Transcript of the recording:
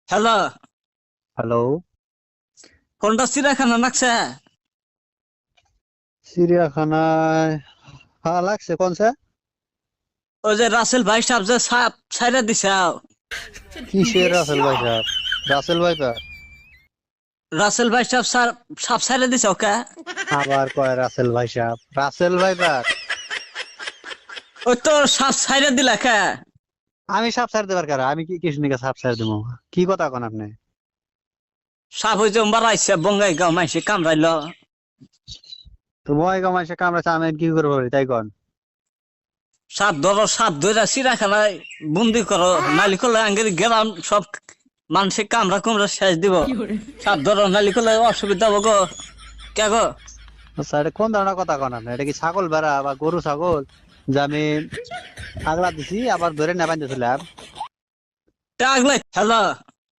Hello, hello. কোনটা চিড়িয়াখানা নাকছে? चिड़ियाखाना। हाँ, अलग से कौन सा? ওই যে রাসেল ভাই সাহেব যে সাপ ছাইরা দিছে किसের রাসেল ভাই সাহেব? Russell viper. রাসেল ভাই সাহেব সাপ ছাইরা দিছে ওকে। আবার কয় রাসেল ভাই সাহেব, রাসেল ভাইপার। ওই তো সাপ ছাইরা দিলা কে? আমি সাপ ছাড় দেবার কারা? আমি কি কৃষ্ণকে সাপ ছাড় দেবো? কি কথা কোন আপনি? সাপ ওই যে মারাইছে বঙ্গাই গাঁও মাইসে কামড়াইলো। তো ভয় কমাইছে কামড়াছে, আমি কি করবো তাই কন? সাপ ধরো, সাপ ধরে চিড়িয়াখানায় বন্দি করো, নালি করলে আঙ্গের গেলাম সব মানুষে কামড়া কুমড়া শেষ দিব। সাপ ধরো নালি করলে অসুবিধা হবো গো। কে গো? আচ্ছা, এটা কোন ধরনের কথা কোন আপনি? এটা কি ছাগল বেড়া বা গরু ছাগল যে আমি আগলা দিছি আবার ধরে না বাঁধতেছিলাম? টাগলাই হ্যালো,